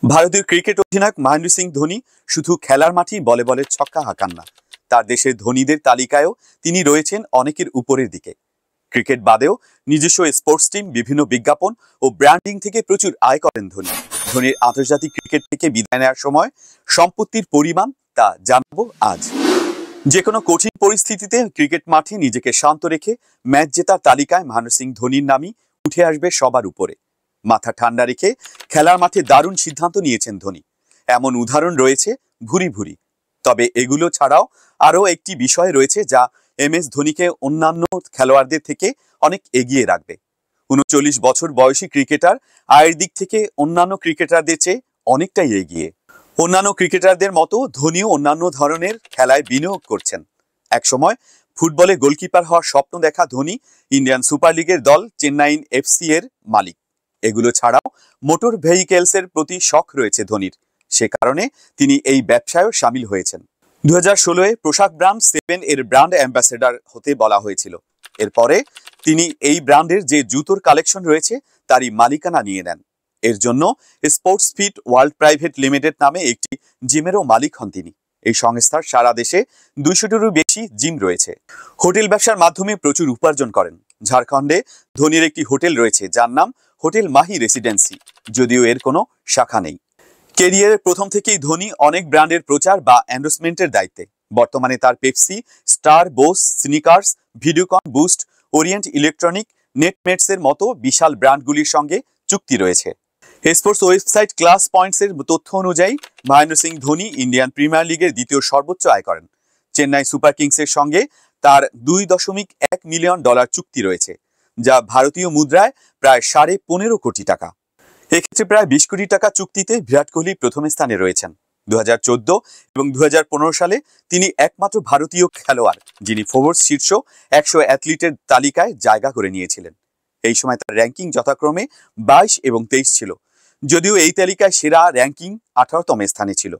ভারতীয় ক্রিকেট অধিনায়ক মহেন্দ্র সিং ধোনি শুধু খেলার মাঠেই বলে বলে ছক্কা হাঁকান না, তার দেশের ধনীদের তালিকায়ও তিনি রয়েছেন অনেকের উপরের দিকে। ক্রিকেট বাদেও নিজস্ব স্পোর্টস টিম, বিভিন্ন বিজ্ঞাপন ও ব্র্যান্ডিং থেকে প্রচুর আয় করেন ধোনি। ধোনির আন্তর্জাতিক ক্রিকেট থেকে বিদায় নেওয়ার সময় সম্পত্তির পরিমাণ তা জানাবো আজ। যে কোনো কঠিন পরিস্থিতিতে ক্রিকেট মাঠে নিজেকে শান্ত রেখে ম্যাচ জেতার তালিকায় মহেন্দ্র সিং ধোনির নামই উঠে আসবে সবার উপরে। মাথা ঠান্ডা রেখে খেলার মাঠে দারুণ সিদ্ধান্ত নিয়েছেন ধোনি, এমন উদাহরণ রয়েছে ভুরি ভুরি। তবে এগুলো ছাড়াও আরও একটি বিষয় রয়েছে যা MS ধোনিকে অন্যান্য খেলোয়াড়দের থেকে অনেক এগিয়ে রাখবে। ৩৯ বছর বয়সী ক্রিকেটার আয়ের দিক থেকে অন্যান্য ক্রিকেটারদের চেয়ে অনেকটাই এগিয়ে। অন্যান্য ক্রিকেটারদের মতো ধোনিও অন্যান্য ধরনের খেলায় বিনিয়োগ করছেন। একসময় ফুটবলে গোলকিপার হওয়ার স্বপ্ন দেখা ধোনি ইন্ডিয়ান সুপার লিগের দল চেন্নাইন FC এর মালিক। এগুলো ছাড়াও মোটর ভেহিকেলসের প্রতি শখ রয়েছে ধোনির, সে কারণে তিনি এই ব্যবসায়ও সামিল হয়েছেন। 2016-এ পোশাক ব্র্যান্ড 7 এর ব্র্যান্ড অ্যাম্বাসেডর হতে বলা হয়েছিল। এরপরে তিনি এই ব্র্যান্ডের যে জুতোর কালেকশন রয়েছে তারই মালিকানা নিয়ে নেন। এর জন্য sports fit world private limited নামে একটি জিমেরও মালিক হন তিনি। এই সংস্থার সারা দেশে 200-টিরও বেশি জিম রয়েছে। হোটেল ব্যবসার মাধ্যমে প্রচুর উপার্জন করেন। ঝাড়খণ্ডে ধোনির একটি হোটেল রয়েছে যার নাম হোটেল মাহি রেসিডেন্সি, যদিও এর কোনো শাখা নেই। ক্যারিয়ারের প্রথম থেকেই ধোনি অনেক ব্র্যান্ডের প্রচার বা এন্ডোর্সমেন্টের দায়িত্বে। বর্তমানে তার Pepsi, Star, Bose, Snickers, Videocon, Boost, Orient electronic, নেটমেটসের মতো বিশাল ব্র্যান্ডগুলির সঙ্গে চুক্তি রয়েছে। স্পোর্টস ওয়েবসাইট ক্লাস পয়েন্টসের তথ্য অনুযায়ী মহেন্দ্র সিং ধোনি ইন্ডিয়ান প্রিমিয়ার লিগের দ্বিতীয় সর্বোচ্চ আয় করেন। চেন্নাই সুপার কিংসের সঙ্গে তার $2.1 মিলিয়ন চুক্তি রয়েছে, যা ভারতীয় মুদ্রায় প্রায় 15.5 কোটি টাকা। এক্ষেত্রে প্রায় 20 কোটি টাকা চুক্তিতে বিরাট কোহলি প্রথম স্থানে রয়েছেন। 2014 এবং 2015 সালে তিনি একমাত্র ভারতীয় খেলোয়াড় যিনি ফোর্বস শীর্ষ 100 অ্যাথলিটের তালিকায় জায়গা করে নিয়েছিলেন। এই সময় তার র্যাঙ্কিং যথাক্রমে 22 এবং 23 ছিল, যদিও এই তালিকায় সেরা র্যাঙ্কিং 18তম স্থানে ছিল।